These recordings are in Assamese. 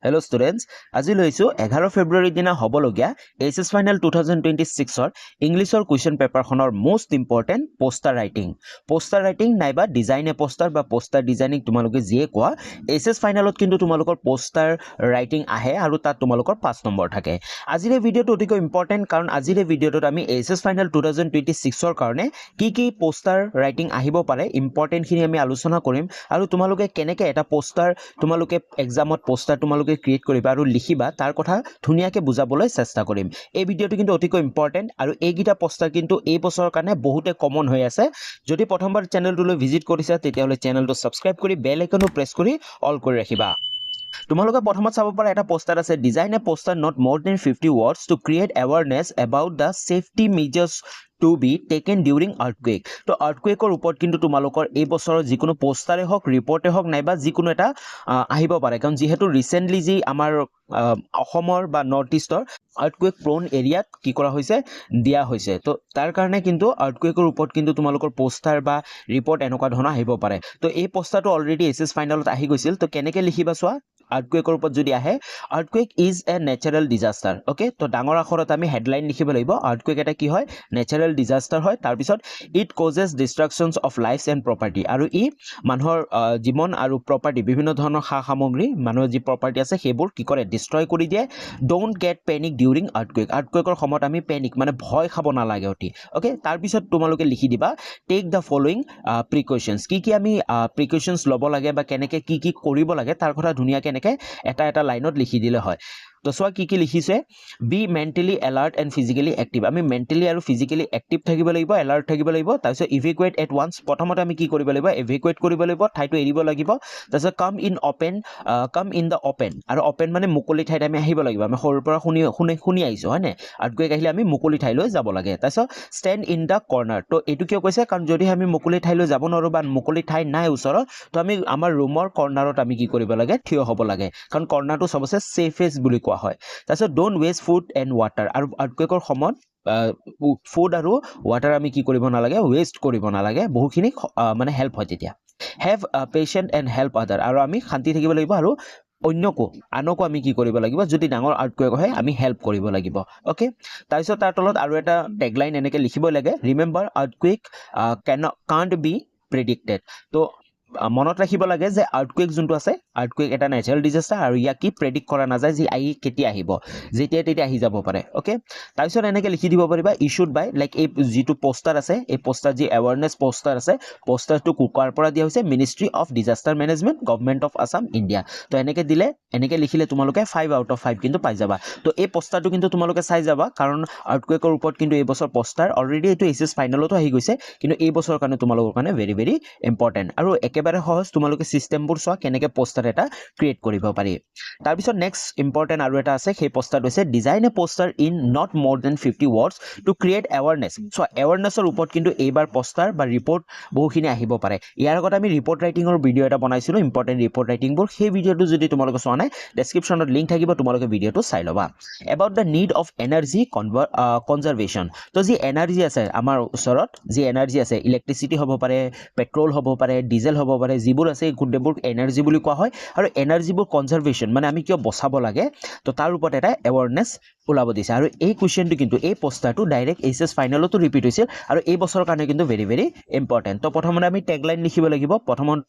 Hello students, আজি লৈছো 11 ফেব্ৰুৱাৰী দিনা হ'বলগীয়া এইচএছ ফাইনেল 2026 ইংলিছৰ কুৱেশ্যন পেপাৰখনৰ মোষ্ট ইম্পৰ্টেন্ট পোষ্টাৰ ৰাইটিং নাইবা ডিজাইন এ পোষ্টাৰ বা পোষ্টাৰ ডিজাইনিং তোমালোকে যিয়ে কোৱা এইচএছ ফাইনেলত কিন্তু তোমালোকৰ পোষ্টাৰ ৰাইটিং আহে আৰু তাত তোমালোকৰ 5 নম্বৰ থাকে আজিৰ এই ভিডিঅ'টো অতিকৈ ইম্পৰ্টেন্ট কাৰণ আজিৰ এই ভিডিঅ'টোত আমি এইচএছ ফাইনেল 2026 কাৰণে কি পোষ্টাৰ ৰাইটিং আহিব পাৰে ইম্পৰ্টেন্ট খিনি আমি আলোচনা কৰিম আৰু তোমালোকে কেনেকৈ এটা পোষ্টাৰ তোমালোকে এক্সামত পোষ্টাৰ তোমালোকে ক্ৰিয়েট কৰিবা আৰু লিখিবা তাৰ কথা ধুনিয়াকে বুজাবলৈ চেষ্টা কৰিম এই ভিডিঅ'টো কিন্তু অতিকৈ ইম্পৰ্টেন্ট আৰু এইগিটা পোষ্টাৰ কিন্তু এই বছৰৰ কাৰণে বহুতে কমন হৈ আছে যদি প্ৰথমবাৰ চেনেলটোলৈ ভিজিট কৰিছা তেতিয়াহলে চেনেলটো সাবস্ক্ৰাইব কৰি বেল আইকনটো প্ৰেছ কৰি অল কৰি ৰাখিবা তোমালোকে প্ৰথমত চাব পৰা এটা পোষ্টাৰ আছে design a poster not more than 50 words to create awareness about the safety measures to be taken during earthquake তো earthquakeৰ ওপৰত কিন্তু তোমালোকৰ এই বছৰৰ যিকোনো পোষ্টাৰে হওক ৰিপৰ্টে হওক নাইবা যিকোনো এটা আহিব পাৰে কাৰণ যেহেতু ৰিসেন্টলি যি আমাৰ অসমৰ বা নৰ্থ ইষ্টৰ earthquake prone এৰিয়াত কি কৰা হৈছে দিয়া হৈছে তো তাৰ কাৰণে কিন্তু earthquakeৰ ওপৰত কিন্তু তোমালোকৰ পোষ্টাৰ বা ৰিপৰ্ট এনেকুৱা ধৰণৰ আহিব পাৰে তো এই পোষ্টাৰটো অলৰেডি এসএস ফাইনেলত আহি গৈছিল তো কেনেকৈ লিখিবা চোৱা earthquakeৰ ওপৰত যদি আহে earthquake is a natural disaster okay তো ডাঙৰ আখৰত আমি হেডলাইন লিখিব লাগিব earthquake এটা কি হয় natural disaster হয় তাৰ পিছত it causes destructions of lives and property আৰু ই মানুহৰ জীৱন আৰু প্ৰপাৰ্টি বিভিন্ন ধৰণৰ সামগ্ৰী মানুহৰ যি প্ৰপাৰ্টি আছে সেইবোৰ কি কৰে ডিস্ট্ৰয় কৰি দিয়ে don't get panic during earthquakeৰ সময়ত আমি পেনিক মানে ভয় খাব নালাগে অতি ওকে তাৰ পিছত তোমালোকে লিখি দিবা take the following precautions কি আমি precautions ল'ব লাগে বা কেনেকৈ কি কৰিব লাগে তাৰ কথা ধুনিয়াকৈ এনেকৈ এটা লাইনত লিখি দিলে হয় তো সোৱা কি লিখিছে be mentally alert and physically active আমি মেন্টালি আৰু ফিজিক্যালি এক্টিভ থাকিব লাগিব এলাৰ্ট থাকিব লাগিব তাৰপিছত ইভেকুৱেট এট ওয়ান্স প্ৰথমতে আমি কি কৰিব লাগিব ইভেকুৱেট কৰিব লাগিব ঠাইটো এৰিব লাগিব তাৰপিছত কাম ইন দ্য অপেন আৰু অপেন মানে মুকলি ঠাইত আমি আহিব লাগিব আমি সৰুৰ পৰা শুনি আহিছো হয় নে আৰ্টকুৱেক আহিলে আমি মুকলি ঠাইলৈ যাব লাগে তাৰপিছত ষ্টেণ্ড ইন দ্য কৰ্নাৰ তো এইটো কিয় কৈছে কাৰণ যদি আমি মুকলি ঠাইলৈ যাব নোৱাৰো বা মুকলি ঠাই নাই ওচৰত তো আমি আমাৰ ৰুমৰ কৰ্নাৰত আমি কি কৰিব লাগে থিয় হ'ব লাগে কাৰণ কৰ্নাৰটো সবচে সেফেষ্ট বুলি কোৱা হয় তাৰপিছত don't waste food and water আৰু আৰ্টকুৱেকৰ সময়ত ফুড আৰু ৱাটাৰ আমি কি কৰিব নালাগে ৱেষ্ট কৰিব নালাগে বহুখিনি মানে হেল্প হয় তেতিয়া হেভ পেশেন্ট এণ্ড হেল্প আদাৰ আৰু আমি শান্তি থাকিব লাগিব আৰু আনকো আমি কি কৰিব লাগিব যদি ডাঙৰ আৰ্টকুৱেক হয় আমি হেল্প কৰিব লাগিব ওকে তাৰপিছত তাৰ তলত আৰু এটা টেগলাইন এনেকৈ লিখিব লাগে ৰিমেম্বাৰ আৰ্টকুৱেক কান্ট বি প্ৰেডিক্টেড তো মনত ৰাখিব লাগে যে আৰ্টকুৱেক যোনটো আছে আৰ্টকুৱেক এটা নেচাৰেল ডিজাস্টাৰ আৰু ইয়াক কি প্ৰেডিক্ট কৰা নাযায় যে কেতিয়া আহিব যেতিয়া তেতিয়া আহি যাব পাৰে ওকে তাৰপিছত এনেকৈ লিখি দিব পাৰিবা ইস্যুড বাই লাইক এই যিটো পোষ্টাৰ আছে এই পোষ্টাৰ যি এৱাৰনেছ পোষ্টাৰ আছে পোষ্টাৰটো কুকাৰ পৰা দিয়া হৈছে ministry of disaster management government of Assam India তো এনেকৈ দিলে এনেকৈ লিখিলে তোমালোকে 5 out of 5 কিন্তু পাই যাবা তো এই পোষ্টাৰটো কিন্তু তোমালোকে চাই যাবা কাৰণ আৰ্টকুৱেকৰ ওপৰত কিন্তু এই বছৰ পোষ্টাৰ অলৰেডি এইটো এইচএছ ফাইনেলতো আহি গৈছে কিন্তু এই বছৰৰ কাৰণে তোমালোকৰ কাৰণে ভেৰি ভেৰি ইম্পৰ্টেণ্ট আৰু একেবাৰে সহজ তোমালোকে সিস্টেমবোৰ চোৱা কেনেকৈ পোষ্টাৰ এটা ক্ৰিয়েট কৰিব পাৰি তাৰপিছত নেক্সট ইম্পৰ্টেণ্ট আৰু এটা আছে সেই পোষ্টাৰটো হৈছে design a poster in not more than 50 words to create awareness so awarenessৰ ওপৰত কিন্তু এইবাৰ পোষ্টাৰ বা ৰিপৰ্ট বহুখিনি আহিব পাৰে ইয়াৰ আগত আমি ৰিপৰ্ট ৰাইটিঙৰ ভিডিঅ' এটা বনাইছিলো ইম্পৰ্টেণ্ট ৰিপৰ্ট ৰাইটিংবোৰ সেই ভিডিঅ'টো যদি তোমালোকে চোৱা নাই ডেছক্ৰিপশ্যনত লিংক থাকিব তোমালোকে ভিডিঅ'টো চাই ল'বা about the need of energy conservation তো যি এনাৰ্জি আছে আমাৰ ওচৰত যি এনাৰ্জি আছে ইলেক্ট্ৰিচিটি হ'ব পাৰে পেট্ৰল হ'ব পাৰে ডিজেল হ'ব পাৰে যিবোৰ আছে গোটেইবোৰ এনাৰ্জি বুলি কোৱা হয় আৰু এনাৰ্জিবোৰ কনজাৰ্ভেশ্যন মানে আমি কিয় বচাব লাগে তো তাৰ ওপৰত এটা এৱাৰনেছ ওলাব দিছে আৰু এই কুৱেশ্যনটো কিন্তু এই পোষ্টাৰটো ডাইৰেক্ট এইচএছ ফাইনেলতো ৰিপিট হৈছিল আৰু এই বছৰৰ কাৰণে কিন্তু ভেৰি ভেৰি ইম্পৰ্টেণ্ট তো প্ৰথমতে আমি টেগলাইন লিখিব লাগিব প্ৰথমত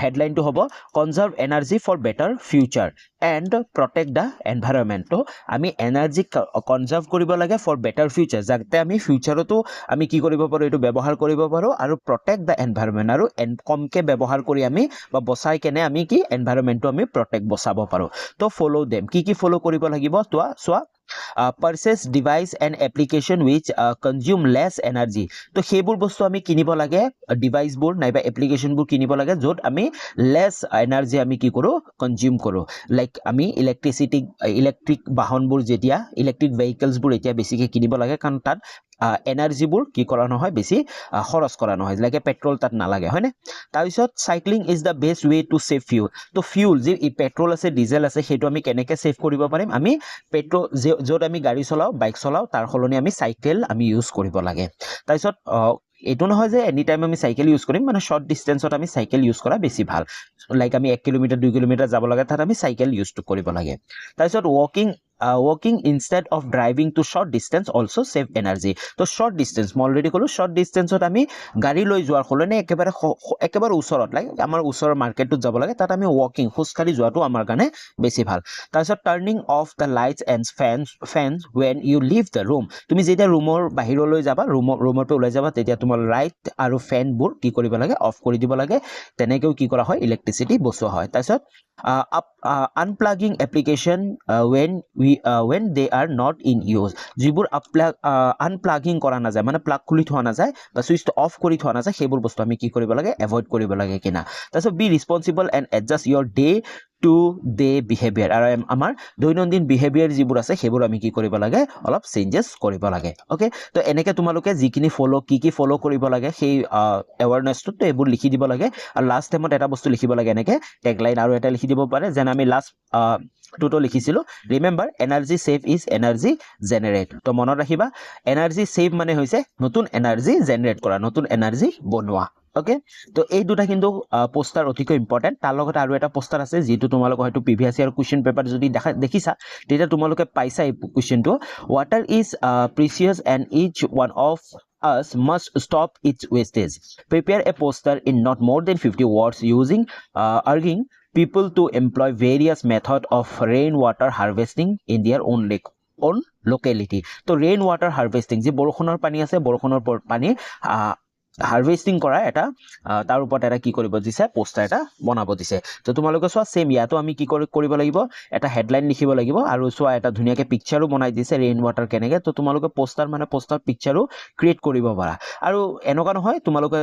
হেডলাইনটো হ'ব conserve energy for better future and protect the environment তো আমি এনাৰ্জি কনজাৰ্ভ কৰিব লাগে ফৰ বেটাৰ ফিউচাৰ যাতে আমি ফিউচাৰতো আমি কি কৰিব পাৰোঁ এইটো ব্যৱহাৰ কৰিব পাৰোঁ আৰু প্ৰটেক্ট দ্য এনভাইৰনমেণ্ট আৰু কমকৈ ব্যৱহাৰ কৰি আমি বা বচাই কেনে আমি কি এনভাইৰনমেণ্টটো আমি বচাব পাৰোঁ তো ফ'ল' দেম কি ফ'ল' কৰিব লাগিব চোৱা purchase device and application which consume less energy তো সেইবোৰ বস্তু আমি কিনিব লাগে ডিভাইচবোৰ নাইবা এপ্লিকেশ্যনবোৰ কিনিব লাগে য'ত আমি লেছ এনাৰ্জি আমি কি কৰোঁ কনজিউম কৰোঁ লাইক আমি ইলেক্ট্ৰিক বাহনবোৰ যেতিয়া ইলেক্ট্ৰিক ভেহিকলছবোৰ এতিয়া বেছিকৈ কিনিব লাগে কাৰণ তাত এনাৰ্জিবোৰ কি কৰা নহয় বেছি খৰচ কৰা নহয় যেনেকৈ পেট্ৰল তাত নালাগে হয়নে তাৰপিছত cycling is the best way to save fuel তো ফিউল যি পেট্ৰল আছে ডিজেল আছে সেইটো আমি কেনেকৈ ছেভ কৰিব পাৰিম আমি পেট্ৰল য'ত আমি গাড়ী চলাওঁ বাইক চলাওঁ তাৰ সলনি আমি চাইকেল আমি ইউজ কৰিব লাগে তাৰপিছত এইটো নহয় যে এনি টাইম আমি চাইকেল ইউজ কৰিম মানে শৰ্ট ডিষ্টেঞ্চত আমি চাইকেল ইউজ কৰা বেছি ভাল লাইক আমি 1 কিলোমিটাৰ 2 কিলোমিটাৰ যাব লাগে তাত আমি চাইকেল ইউজটো কৰিব লাগে তাৰপিছত walking instead of driving to short distance also save energy তো short distance মই অলৰেডি ক'লো short distanceত আমি গাড়ী লৈ যোৱাৰ সলনি একেবাৰে ওচৰত লাইক আমাৰ ওচৰৰ মাৰ্কেটত যাব লাগে তাত আমি walking খোজকাঢ়ি যোৱাটো আমাৰ কাৰণে বেছি ভাল তাৰপিছত turning of the lights and fans when you leave the room তুমি যেতিয়া ৰুমৰ বাহিৰলৈ যাবা ৰুমৰ পৰা ওলাই যাবা তেতিয়া তোমাৰ লাইট আৰু ফেনবোৰ কি কৰিব লাগে অফ কৰি দিব লাগে তেনেকৈও কি কৰা হয় ইলেক্ট্ৰিচিটি বচোৱা হয় তাৰপিছত unplugging application when they are not in use যিবোৰ unplugging কৰা নাযায় মানে প্লাগ খুলি থোৱা নাযায় বা সুইচটো অফ কৰি থোৱা নাযায় সেইবোৰ বস্তু আমি কি কৰিব লাগে এভয়েড কৰিব লাগে কিনা তাৰপিছত be responsible and adjust your day to day behaviour আৰু আমাৰ দৈনন্দিন বিহেভিয়াৰ যিবোৰ আছে সেইবোৰ আমি কি কৰিব লাগে অলপ চেঞ্জেছ কৰিব লাগে ওকে তো এনেকৈ তোমালোকে যিখিনি কি ফলো কৰিব লাগে সেই এৱাৰনেছটো এইবোৰ লিখি দিব লাগে আৰু লাষ্ট টাইমত এটা বস্তু লিখিব লাগে এনেকৈ টেগলাইন আৰু এটা লিখি দিব পাৰে যেন আমি লাষ্ট টোটো লিখিছিলোঁ remember energy save is energy generate তো মনত ৰাখিবা এনাৰ্জি সেভ মানে হৈছে নতুন এনাৰ্জি জেনেৰেট কৰা নতুন এনাৰ্জি বনোৱা ওকে তো এই দুটা কিন্তু পোষ্টাৰ অতিকৈ ইম্পৰ্টেণ্ট তাৰ লগত আৰু এটা পোষ্টাৰ আছে যিটো তোমালোকে হয়তো প্ৰিভিয়াছ ইয়াৰ কুৱেশ্যন পেপাৰ যদি দেখিছা তেতিয়া তোমালোকে পাইছা এই কুৱেশ্যনটো water is precious and each one of us must stop its wastage prepare a poster in not more than 50 words urging people to employ various methods of rainwater harvesting in their own locality তো rain water harvesting যি বৰষুণৰ পানী আছে বৰষুণৰ পানী হাৰ্ভেষ্টিং কৰা এটা তাৰ ওপৰত এটা কি কৰিব দিছে পোষ্টাৰ এটা বনাব দিছে তো তোমালোকে চোৱা সেম ইয়াতো আমি কি কৰিব লাগিব এটা হেডলাইন লিখিব লাগিব আৰু চোৱা এটা ধুনীয়াকৈ পিকচাৰো বনাই দিছে ৰেইন ৱাটাৰ কেনেকৈ তো তোমালোকে পোষ্টাৰ পিকচাৰো ক্ৰিয়েট কৰিব পাৰা আৰু এনেকুৱা নহয় তোমালোকে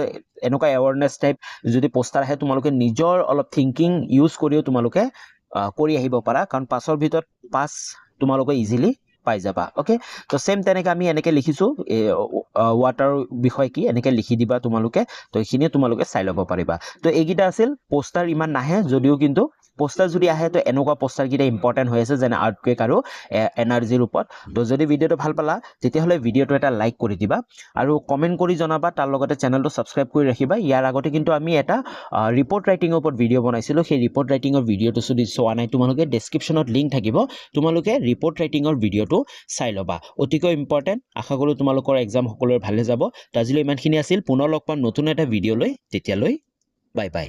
এনেকুৱা এৱাৰনেছ টাইপ যদি পোষ্টাৰ আহে তোমালোকে নিজৰ অলপ থিংকিং ইউজ কৰিও তোমালোকে কৰি আহিব পাৰা কাৰণ পাছৰ ভিতৰত তোমালোকে ইজিলি পাই যাবা ওকে তো সেম তেনেকৈ আমি এনেকৈ লিখিছোঁ ৱাটাৰ বিষয় কি এনেকৈ লিখি দিবা তোমালোকে তো এইখিনিয়ে তোমালোকে চাই ল'ব পাৰিবা তো এইকেইটা আছিল পোষ্টাৰ ইমান নাহে যদিও কিন্তু পোষ্টাৰ যদি আহে তো এনেকুৱা পোষ্টাৰকেইটা ইম্পৰ্টেণ্ট হৈ আছে যেনে আৰ্থকুৱেক আৰু এনাৰ্জিৰ ওপৰত তো যদি ভিডিঅ'টো ভাল পালা তেতিয়াহ'লে ভিডিঅ'টো এটা লাইক কৰি দিবা আৰু কমেণ্ট কৰি জনাবা তাৰ লগতে চেনেলটো ছাবস্ক্ৰাইব কৰি ৰাখিবা ইয়াৰ আগতে কিন্তু আমি এটা ৰিপৰ্ট ৰাইটিঙৰ ওপৰত ভিডিঅ' বনাইছিলোঁ সেই ৰিপৰ্ট ৰাইটিঙৰ ভিডিঅ'টো যদি চোৱা নাই তোমালোকে ডেছক্ৰিপশ্যনত লিংক থাকিব তোমালোকে ৰিপৰ্ট ৰাইটিঙৰ ভিডিঅ'টো চাই ল'বা অতিকৈ ইম্পৰ্টেণ্ট আশা কৰোঁ তোমালোকৰ এক্সাম সকলোৰে ভালে যাব তো আজিলৈ ইমানখিনি আছিল পুনৰ লগ পাম নতুন এটা ভিডিঅ'লৈ তেতিয়ালৈ বাই বাই